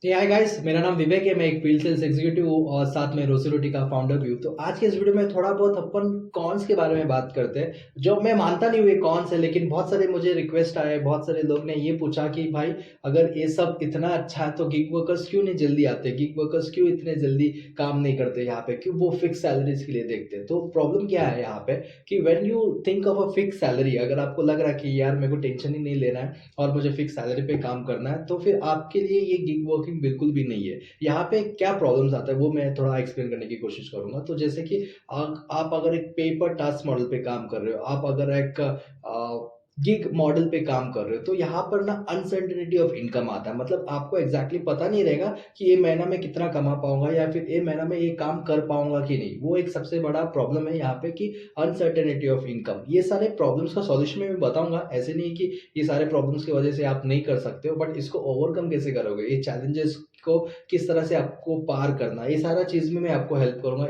Hi guys, मेरा नाम विवेक है। मैं एक फील्ड सेल्स एग्जीक्यूटिव हूँ और साथ में रोसीरोटी का फाउंडर भी हूँ। तो आज के इस वीडियो में थोड़ा बहुत अपन कॉन्स के बारे में बात करते हैं, जो मैं मानता नहीं हूँ ये कॉन्स है, लेकिन बहुत सारे मुझे रिक्वेस्ट आए, बहुत सारे लोग ने ये पूछा कि भाई अगर ये सब इतना अच्छा है तो गिग वर्कर्स क्यों नहीं जल्दी आते, गिग वर्कर्स क्यों इतने जल्दी काम नहीं करते यहाँ पे, क्यों वो फिक्स सैलरीज के लिए देखते हैं। तो प्रॉब्लम क्या है यहाँ पे कि when you think of a fix salary, अगर आपको लग रहा है कि यार मेरे को टेंशन ही नहीं लेना है और मुझे फिक्स सैलरी पे काम करना है, तो फिर आपके लिए ये गिग वर्किंग बिल्कुल भी नहीं है। यहाँ पे क्या प्रॉब्लम्स आता है वो मैं थोड़ा एक्सप्लेन करने की कोशिश करूंगा। तो जैसे कि आप अगर एक पेपर टास्क मॉडल पे काम कर रहे हो, आप अगर एक गिग मॉडल पे काम कर रहे हो, तो यहाँ पर ना अनसर्टेनिटी ऑफ इनकम आता है। मतलब आपको एग्जैक्टली पता नहीं रहेगा कि ये महीना में कितना कमा पाऊंगा या फिर ये महीना में ये काम कर पाऊंगा कि नहीं। वो एक सबसे बड़ा प्रॉब्लम है यहाँ पे कि अनसर्टेनिटी ऑफ इनकम। ये सारे प्रॉब्लम्स का सॉल्यूशन मैं बताऊंगा। ऐसे नहीं कि ये सारे प्रॉब्लम्स की वजह से आप नहीं कर सकते हो, बट इसको ओवरकम कैसे करोगे, ये चैलेंजेस को किस तरह से आपको पार करना, ये सारा चीज में मैं आपको हेल्प करूंगा।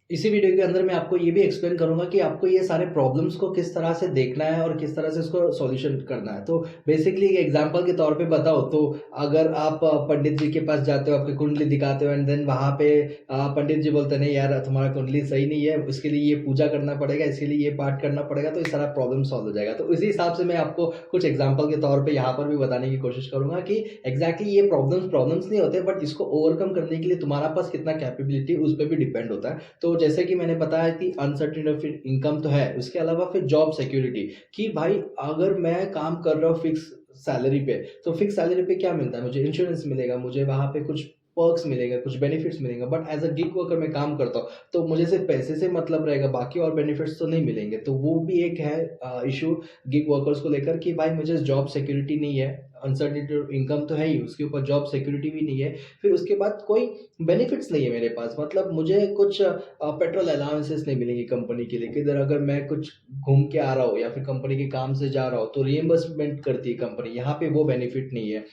इसी वीडियो के अंदर मैं आपको ये भी एक्सप्लेन करूंगा कि आपको ये सारे प्रॉब्लम्स को किस तरह से देखना है और किस तरह से इसको सॉल्यूशन करना है। तो बेसिकली एग्जांपल के तौर पे बताओ तो अगर आप पंडित जी के पास जाते हो, आपकी कुंडली दिखाते हो एंड देन वहां पे पंडित जी बोलते नहीं यार तुम्हारा कुंडली सही नहीं है, उसके लिए ये पूजा करना पड़ेगा, इसके लिए ये पाठ करना पड़ेगा, तो ये सारा प्रॉब्लम सॉल्व हो जाएगा। तो उसी हिसाब से मैं आपको कुछ एग्जाम्पल के तौर पर यहाँ पर भी बताने की कोशिश करूंगा कि एग्जैक्टली ये प्रॉब्लम्स प्रॉब्लम्स नहीं होते, बट इसको ओवरकम करने के लिए तुम्हारा पास कितना कैपेबिलिटी उस पर भी डिपेंड होता है। तो जैसे कि मैंने बताया कि अनसर्टेन ऑफ इनकम तो है, उसके अलावा फिर जॉब सिक्योरिटी, कि भाई अगर मैं काम कर रहा हूँ फिक्स सैलरी पे, तो फिक्स सैलरी पे क्या मिलता है, मुझे इंश्योरेंस मिलेगा, मुझे वहां पे कुछ पर्क्स मिलेगा, कुछ बेनिफिट्स मिलेंगे। But as a gig worker मैं काम करता हूँ, तो मुझे सिर्फ पैसे से मतलब रहेगा, बाकी और बेनिफिट्स तो नहीं मिलेंगे। तो वो भी एक है इशू गिग वर्कर्स को लेकर कि भाई मुझे जॉब सिक्योरिटी नहीं है, अनसर्टेनिटी इनकम तो है ही, उसके ऊपर जॉब सिक्योरिटी भी नहीं है। फिर उसके बाद कोई बेनिफिट्स नहीं है मेरे पास, मतलब मुझे कुछ पेट्रोल अलाउंसेस नहीं मिलेंगी कंपनी के लिए, किधर अगर मैं कुछ घूम के आ रहा हूँ या फिर कंपनी के काम से जा रहा हूँ तो रिएम्बर्समेंट करती है कंपनी, यहाँ पे वो बेनिफिट नहीं है।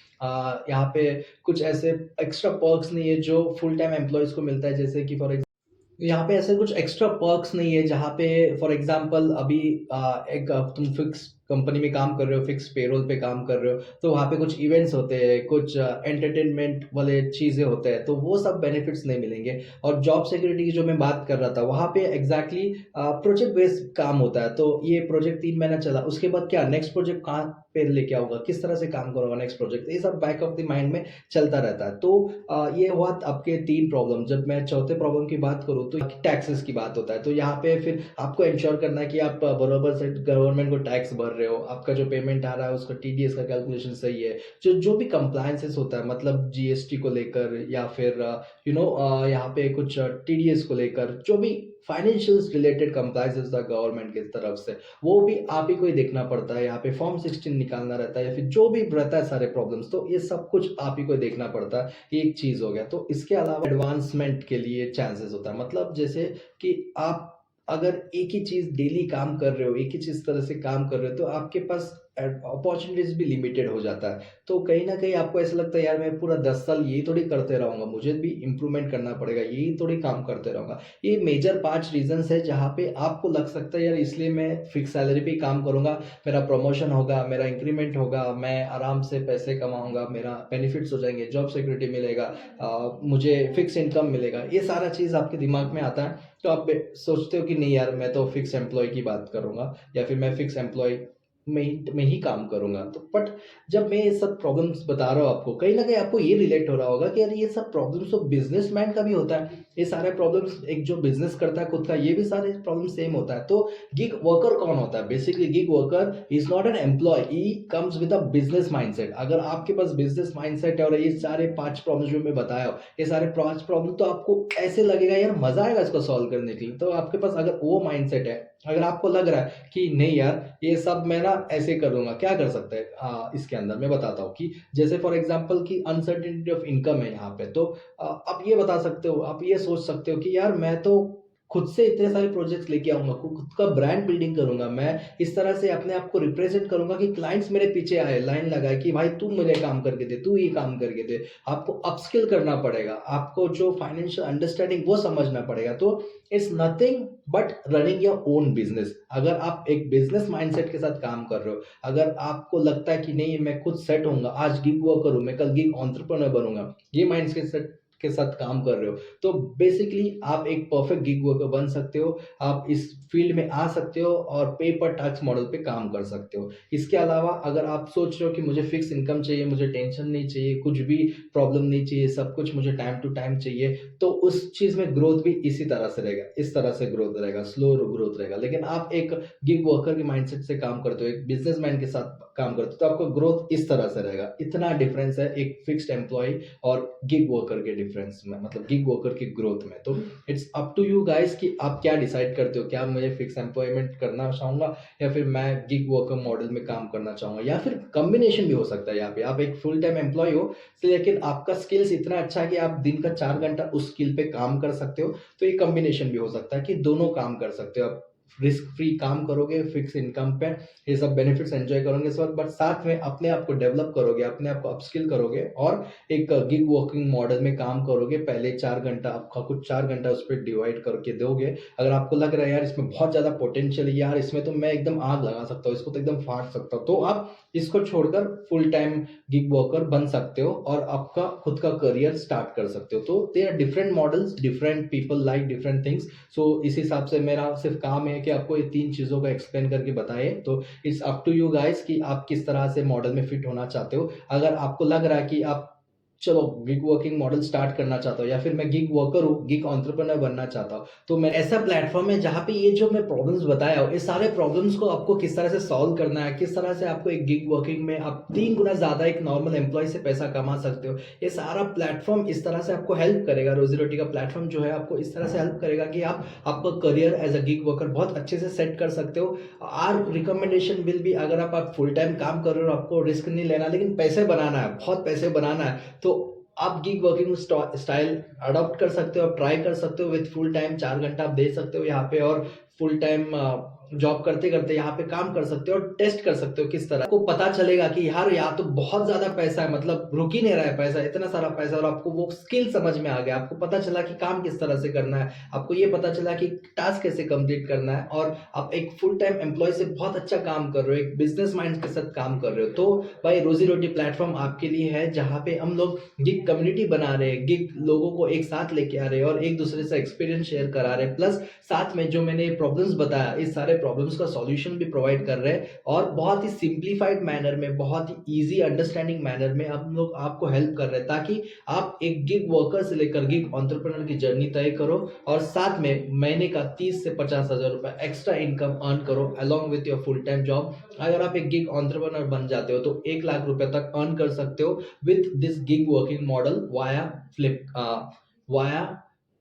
यहाँ पे कुछ ऐसे एक्स्ट्रा पर्क्स नहीं है जो फुल टाइम एम्प्लॉयज को मिलता है, जैसे कि फॉर यहाँ पे ऐसे कुछ एक्स्ट्रा पर्क्स नहीं है जहाँ पे फॉर एग्जांपल अभी तुम फिक्स कंपनी में काम कर रहे हो, फिक्स पेरोल पे काम कर रहे हो, तो वहाँ पे कुछ इवेंट्स होते हैं, कुछ एंटरटेनमेंट वाले चीज़ें होते हैं, तो वो सब बेनिफिट्स नहीं मिलेंगे। और जॉब सिक्योरिटी की जो मैं बात कर रहा था, वहाँ पे एग्जैक्टली प्रोजेक्ट बेस्ड काम होता है। तो ये प्रोजेक्ट 3 महीना चला, उसके बाद क्या नेक्स्ट प्रोजेक्ट कहाँ पे लेके आऊंगा, किस तरह से काम करूंगा नेक्स्ट प्रोजेक्ट, ये सब बैक ऑफ द माइंड में चलता रहता है। तो ये हुआ आपके 3 प्रॉब्लम। जब मैं चौथे प्रॉब्लम की बात करूँ तो टैक्सेस की बात होता है। तो यहाँ पे फिर आपको इंश्योर करना है कि आप बराबर से गवर्नमेंट को टैक्स भर रहे हो, आपका जो पेमेंट आ रहा है उसका टीडीएस का कैलकुलेशन सही है, जो जो भी कंप्लायंसेस होता है, मतलब जीएसटी को लेकर या फिर यहाँ पे कुछ टीडीएस को लेकर, जो भी फाइनेंशियल रिलेटेड कंप्लायंसेस था गवर्नमेंट की तरफ से, वो भी आप ही को ही देखना पड़ता है। यहाँ पे फॉर्म 16 निकालना रहता है या फिर जो भी रहता है सारे प्रॉब्लम्स, तो ये सब कुछ आप ही को ही देखना पड़ता है। ये एक चीज हो गया। तो इसके अलावा एडवांसमेंट के लिए चांसेस होता है, मतलब जैसे कि आप अगर एक ही चीज डेली काम कर रहे हो, एक ही चीज तरह से काम कर रहे हो, तो आपके पास अपॉर्चुनिटीज भी लिमिटेड हो जाता है। तो कहीं ना कहीं आपको ऐसा लगता है यार मैं पूरा 10 साल यही थोड़ी करते रहूंगा, मुझे भी इंप्रूवमेंट करना पड़ेगा, यही थोड़ी काम करते रहूंगा। ये मेजर 5 रीजंस है जहाँ पे आपको लग सकता है यार इसलिए मैं फिक्स सैलरी पे ही काम करूंगा, मेरा प्रमोशन होगा, मेरा इंक्रीमेंट होगा, मैं आराम से पैसे कमाऊंगा, मेरा बेनिफिट्स हो जाएंगे, जॉब सिक्योरिटी मिलेगा, मुझे फिक्स इनकम मिलेगा, ये सारा चीज़ आपके दिमाग में आता है। तो आप सोचते हो कि नहीं यार मैं तो फिक्स एम्प्लॉय की बात करूंगा या फिर मैं फिक्स एम्प्लॉय में ही काम करूंगा। तो बट जब मैं ये सब प्रॉब्लम्स बता रहा हूँ आपको, कहीं ना कहीं आपको ये रिलेट हो रहा होगा कि यार ये सब प्रॉब्लम्स तो बिजनेसमैन का भी होता है, ये सारे प्रॉब्लम्स एक जो बिजनेस करता है खुद का, ये भी सारे प्रॉब्लम सेम होता है। तो गिग वर्कर कौन होता है, basically gig worker is not an employ, he comes with a business mindset. अगर आपके पास बिजनेस माइंडसेट है और ये सारे 5 प्रॉब्लम जो मैं बताया हूँ, ये सारे 5 प्रॉब्लम, तो आपको ऐसे लगेगा यार मजा आएगा इसको सॉल्व करने के लिए। तो आपके पास अगर वो माइंडसेट है, अगर आपको लग रहा है कि नहीं यार ये सब मैं ना ऐसे करूंगा, क्या कर सकते हैं इसके अंदर मैं बताता हूँ कि जैसे फॉर एग्जांपल कि अनसर्टेनिटी ऑफ इनकम है यहाँ पे। तो आप ये बता सकते हो, आप ये सोच सकते हो कि यार मैं तो खुद से इतने सारे प्रोजेक्ट्स लेके आऊँगा, खुद का ब्रांड बिल्डिंग करूँगा, मैं इस तरह से अपने आप को रिप्रेज़ेंट करूँगा कि क्लाइंट्स मेरे पीछे आए, लाइन लगाए कि भाई तू मुझे काम करके दे, तू ये काम करके दे। आपको अपस्किल करना पड़ेगा, आपको जो फाइनेंशियल अंडरस्टैंडिंग वो समझना पड़ेगा। तो it's nothing but running your own business. अगर आप एक बिज़नेस माइंडसेट के साथ काम कर रहे हो, अगर आपको लगता है कि नहीं मैं खुद सेट होऊँगा, आज गिग वर्कर हूँ, मैं कल गिग एंटरप्रेन्योर बनूँगा, ये माइंडसेट के साथ काम कर रहे हो, तो बेसिकली आप एक परफेक्ट गिग वर्कर बन सकते हो। आप इस फील्ड में आ सकते हो और पे पर टैक्स मॉडल पे काम कर सकते हो। इसके अलावा अगर आप सोच रहे हो कि मुझे फिक्स इनकम चाहिए, मुझे टेंशन नहीं चाहिए, कुछ भी प्रॉब्लम नहीं चाहिए, सब कुछ मुझे टाइम टू टाइम चाहिए, तो उस चीज़ में ग्रोथ भी इसी तरह से रहेगा, इस तरह से ग्रोथ रहेगा, स्लो ग्रोथ रहेगा। लेकिन आप एक गिग वर्कर के माइंडसेट से काम करते हो, एक बिज़नेसमैन के साथ काम करते हो, तो आपका ग्रोथ इस तरह से रहेगा। इतना डिफरेंस है एक फिक्स्ड एम्प्लॉयी और गिग वर्कर के डिफरेंस में, मतलब गिग वर्कर की ग्रोथ में। तो it's up to you guys कि आप क्या डिसाइड करते हो, क्या मुझे फिक्स एम्प्लॉयमेंट करना चाहूँगा या फिर मैं गिग वर्कर मॉडल में काम करना चाहूँगा, या फिर कॉम्बिनेशन भी हो सकता है। यहाँ पे आप एक फुल टाइम एम्प्लॉय हो, लेकिन आपका स्किल्स इतना अच्छा है कि आप दिन का 4 घंटा उस स्किल पे काम कर सकते हो, तो ये कॉम्बिनेशन भी हो सकता है कि दोनों काम कर सकते हो आप। रिस्क फ्री काम करोगे, फिक्स इनकम पे, ये सब बेनिफिट्स एन्जॉय करोगे इस वक़्त, बट साथ में अपने आप को डेवलप करोगे, अपने आप को अपस्किल करोगे और एक गिग वर्किंग मॉडल में काम करोगे। पहले 4 घंटा आपका कुछ 4 घंटा उस पे डिवाइड करके दोगे। अगर आपको लग रहा है यार इसमें बहुत ज़्यादा पोटेंशियल है, यार इसमें तो मैं एकदम आग लगा सकता हूँ, इसको तो एकदम फाड़ सकता हूँ, तो आप इसको छोड़कर फुल टाइम गिग वर्कर बन सकते हो और आपका खुद का करियर स्टार्ट कर सकते हो। तो they are different models, different people like different things. So इस हिसाब से मेरा सिर्फ काम है कि आपको ये 3 चीज़ों को एक्सप्लेन करके बताएँ। तो it's up to you guys कि आप किस तरह से मॉडल में फिट होना चाहते हो। अगर आपको लग रहा है कि आप चलो गिग वर्किंग मॉडल स्टार्ट करना चाहता हूँ, या फिर मैं गिग वर्कर हूँ, गिग एंटरप्रेन्योर बनना चाहता हूँ, तो मैं ऐसा प्लेटफ़ॉर्म है जहाँ पे ये जो मैं प्रॉब्लम्स बताया हूँ, ये सारे प्रॉब्लम्स को आपको किस तरह से सॉल्व करना है, किस तरह से आपको एक गिग वर्किंग में आप 3 गुना ज़्यादा एक नॉर्मल एम्प्लॉयी से पैसा कमा सकते हो। ये सारा प्लेटफ़ॉर्म इस तरह से आपको हेल्प करेगा, रोज़ी-रोटी का प्लेटफ़ॉर्म जो है आपको इस तरह से हेल्प करेगा कि आप आपका career as a gig worker बहुत अच्छे से सेट कर सकते हो। आवर रिकमेंडेशन विल बी, अगर आप फुल टाइम काम कर रहे हो, आपको रिस्क नहीं लेना, लेकिन पैसे बनाना है, बहुत पैसे बनाना है, तो आप गिग वर्किंग स्टाइल अडॉप्ट कर सकते हो, आप ट्राई कर सकते हो। विथ फुल टाइम 4 घंटा आप दे सकते हो यहाँ पे, और फुल टाइम जॉब करते-करते यहाँ पे काम कर सकते हो और टेस्ट कर सकते हो किस तरह। आपको पता चलेगा कि यार यहाँ तो बहुत ज़्यादा पैसा है, मतलब रुक ही नहीं रहा है पैसा, इतना सारा पैसा, और आपको वो स्किल समझ में आ गया। आपको पता चला कि काम किस तरह से करना है, आपको ये पता चला कि टास्क कैसे कंप्लीट करना है, और आप एक फुल टाइम एम्प्लॉयी से बहुत अच्छा काम कर रहे हो, एक बिज़नेस माइंड के साथ काम कर रहे हो। तो भाई रोज़ी-रोटी प्लेटफ़ॉर्म आपके लिए है, जहाँ पे हम लोग गिग कम्युनिटी बना रहे हैं, गिग लोगों को एक साथ लेके आ रहे हैं और एक दूसरे से एक्सपीरियंस शेयर करा रहे हैं। प्लस साथ में जो मैंने प्रॉब्लम्स बताया, इस सारे प्रॉब्लम्स का सॉल्यूशन भी प्रोवाइड कर रहे हैं, और बहुत ही सिंप्लीफाइड मैनर में, बहुत ही ईज़ी अंडरस्टैंडिंग मैनर में हम लोग आपको हेल्प कर रहे हैं, ताकि आप एक गिग वर्कर से लेकर गिग एंटरप्रेन्योर की जर्नी तय करो और साथ में महीने का 30 से 50,000 रुपए एक्स्ट्रा इनकम अर्न करो along with your full time job. अगर आप एक गिग एंटरप्रेन्योर बन जाते हो तो 1 लाख रुपए तक अर्न कर सकते हो with this gig working model via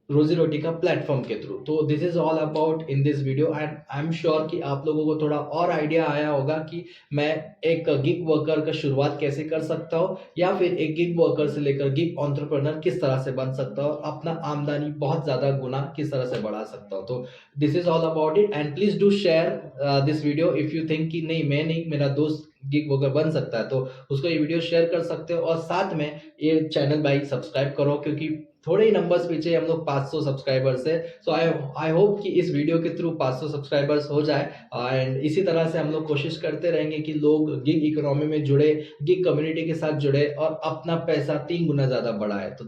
रोजी रोटी का प्लेटफॉर्म के थ्रू। तो this is all about in this video, and I am sure कि आप लोगों को थोड़ा और आइडिया आया होगा कि मैं एक गिग वर्कर का शुरुआत कैसे कर सकता हूँ, या फिर एक गिग वर्कर से लेकर गिग एंटरप्रेन्योर किस तरह से बन सकता हूँ, अपना आमदनी बहुत ज्यादा गुना किस तरह से बढ़ा सकता हूँ। तो this is all about it, and please do share this video if you think कि नहीं मैं नहीं, मेरा दोस्त गिग वर्कर बन सकता है, तो उसको ये वीडियो शेयर कर सकते हो। और साथ में ये चैनल भाई सब्सक्राइब करो, क्योंकि थोड़े ही नंबर्स पीछे हम लोग 500 सब्सक्राइबर्स है। सो आई होप कि इस वीडियो के थ्रू 500 सब्सक्राइबर्स हो जाए, एंड इसी तरह से हम लोग कोशिश करते रहेंगे कि लोग गिग इकोनॉमी में जुड़े, गिग कम्युनिटी के साथ जुड़े और अपना पैसा 3 गुना ज़्यादा बढ़ाए। तो